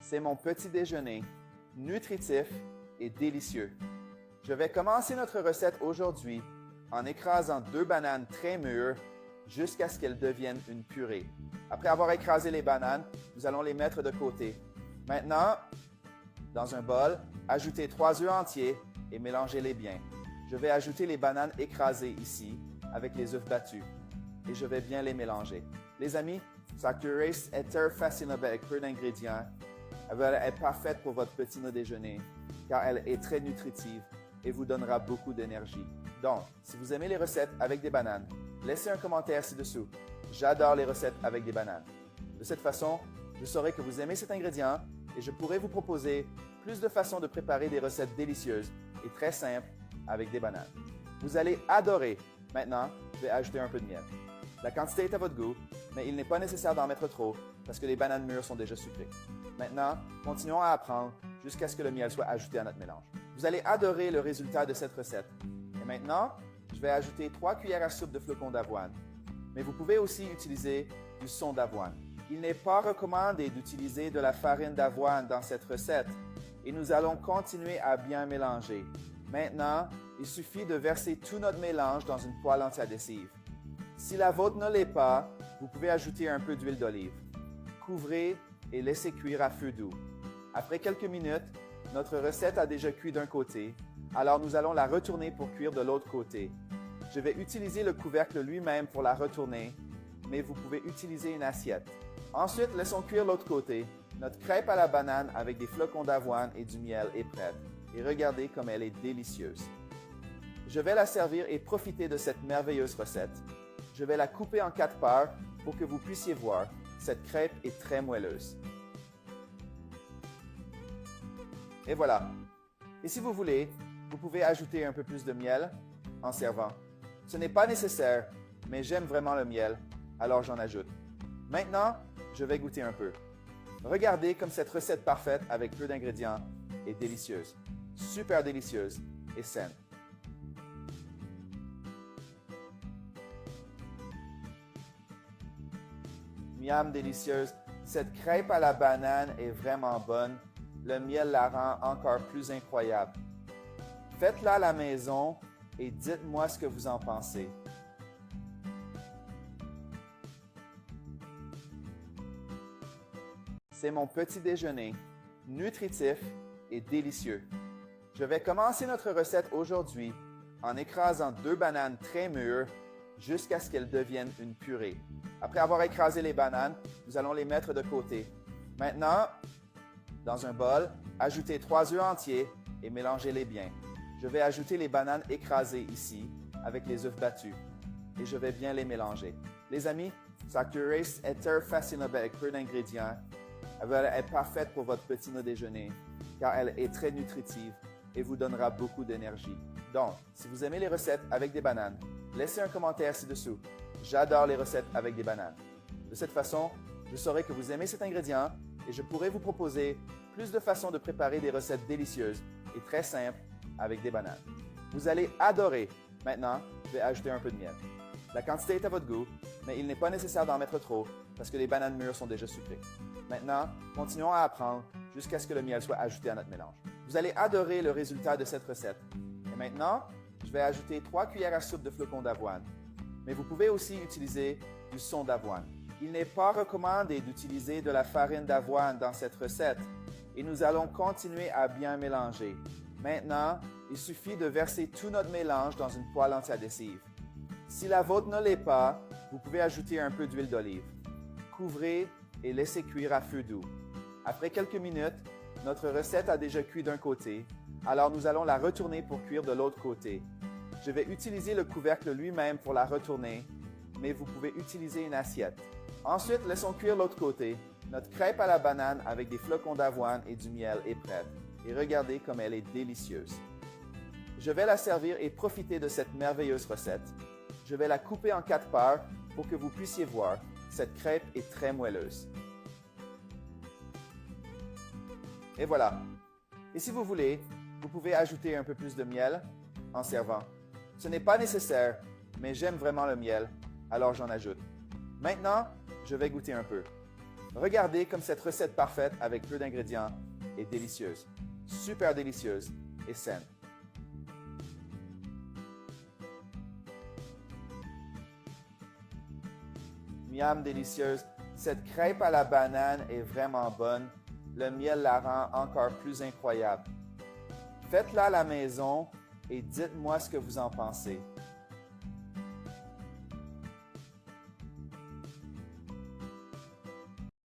C'est mon petit déjeuner, nutritif et délicieux. Je vais commencer notre recette aujourd'hui en écrasant 2 bananes très mûres jusqu'à ce qu'elles deviennent une purée. Après avoir écrasé les bananes, nous allons les mettre de côté. Maintenant, dans un bol, ajoutez 3 œufs entiers et mélangez-les bien. Je vais ajouter les bananes écrasées ici avec les œufs battus et je vais bien les mélanger. Les amis, cette recette est très facile avec peu d'ingrédients. Elle est parfaite pour votre petit déjeuner car elle est très nutritive et vous donnera beaucoup d'énergie. Donc, si vous aimez les recettes avec des bananes, laissez un commentaire ci-dessous. J'adore les recettes avec des bananes. De cette façon, je saurai que vous aimez cet ingrédient et je pourrai vous proposer plus de façons de préparer des recettes délicieuses et très simples avec des bananes. Vous allez adorer. Maintenant, je vais ajouter un peu de miel. La quantité est à votre goût, mais il n'est pas nécessaire d'en mettre trop parce que les bananes mûres sont déjà sucrées. Maintenant, continuons à apprendre jusqu'à ce que le miel soit ajouté à notre mélange. Vous allez adorer le résultat de cette recette. Et maintenant, je vais ajouter 3 cuillères à soupe de flocons d'avoine. Mais vous pouvez aussi utiliser du son d'avoine. Il n'est pas recommandé d'utiliser de la farine d'avoine dans cette recette et nous allons continuer à bien mélanger. Maintenant, il suffit de verser tout notre mélange dans une poêle anti-adhésive. Si la vôtre ne l'est pas, vous pouvez ajouter un peu d'huile d'olive. Couvrez et laissez cuire à feu doux. Après quelques minutes, notre recette a déjà cuit d'un côté, alors nous allons la retourner pour cuire de l'autre côté. Je vais utiliser le couvercle lui-même pour la retourner, mais vous pouvez utiliser une assiette. Ensuite, laissons cuire l'autre côté. Notre crêpe à la banane avec des flocons d'avoine et du miel est prête. Et regardez comme elle est délicieuse. Je vais la servir et profiter de cette merveilleuse recette. Je vais la couper en 4 parts pour que vous puissiez voir. Cette crêpe est très moelleuse. Et voilà. Et si vous voulez, vous pouvez ajouter un peu plus de miel en servant. Ce n'est pas nécessaire, mais j'aime vraiment le miel, alors j'en ajoute. Maintenant, je vais goûter un peu. Regardez comme cette recette parfaite avec peu d'ingrédients est délicieuse. Super délicieuse et saine. Miam délicieuse. Cette crêpe à la banane est vraiment bonne. Le miel la rend encore plus incroyable. Faites-la à la maison et dites-moi ce que vous en pensez. C'est mon petit déjeuner, nutritif et délicieux. Je vais commencer notre recette aujourd'hui en écrasant 2 bananes très mûres jusqu'à ce qu'elles deviennent une purée. Après avoir écrasé les bananes, nous allons les mettre de côté. Maintenant, dans un bol, ajoutez 3 œufs entiers et mélangez-les bien. Je vais ajouter les bananes écrasées ici avec les œufs battus et je vais bien les mélanger. Les amis, cette recette est très facile avec peu d'ingrédients. Elle est parfaite pour votre petit déjeuner car elle est très nutritive et vous donnera beaucoup d'énergie. Donc, si vous aimez les recettes avec des bananes, laissez un commentaire ci-dessous. J'adore les recettes avec des bananes. De cette façon, je saurai que vous aimez cet ingrédient et je pourrai vous proposer plus de façons de préparer des recettes délicieuses et très simples avec des bananes. Vous allez adorer. Maintenant, je vais ajouter un peu de miel. La quantité est à votre goût, mais il n'est pas nécessaire d'en mettre trop parce que les bananes mûres sont déjà sucrées. Maintenant, continuons à apprendre jusqu'à ce que le miel soit ajouté à notre mélange. Vous allez adorer le résultat de cette recette. Et maintenant, je vais ajouter 3 cuillères à soupe de flocons d'avoine. Mais vous pouvez aussi utiliser du son d'avoine. Il n'est pas recommandé d'utiliser de la farine d'avoine dans cette recette et nous allons continuer à bien mélanger. Maintenant, il suffit de verser tout notre mélange dans une poêle anti-adhésive. Si la vôtre ne l'est pas, vous pouvez ajouter un peu d'huile d'olive. Couvrez et laissez cuire à feu doux. Après quelques minutes, notre recette a déjà cuit d'un côté, alors nous allons la retourner pour cuire de l'autre côté. Je vais utiliser le couvercle lui-même pour la retourner, mais vous pouvez utiliser une assiette. Ensuite, laissons cuire l'autre côté. Notre crêpe à la banane avec des flocons d'avoine et du miel est prête. Et regardez comme elle est délicieuse. Je vais la servir et profiter de cette merveilleuse recette. Je vais la couper en 4 parts pour que vous puissiez voir. Cette crêpe est très moelleuse. Et voilà. Et si vous voulez, vous pouvez ajouter un peu plus de miel en servant. Ce n'est pas nécessaire, mais j'aime vraiment le miel, alors j'en ajoute. Maintenant, je vais goûter un peu. Regardez comme cette recette parfaite avec peu d'ingrédients est délicieuse, super délicieuse et saine. Miam délicieuse, cette crêpe à la banane est vraiment bonne. Le miel la rend encore plus incroyable. Faites-la à la maison et dites-moi ce que vous en pensez.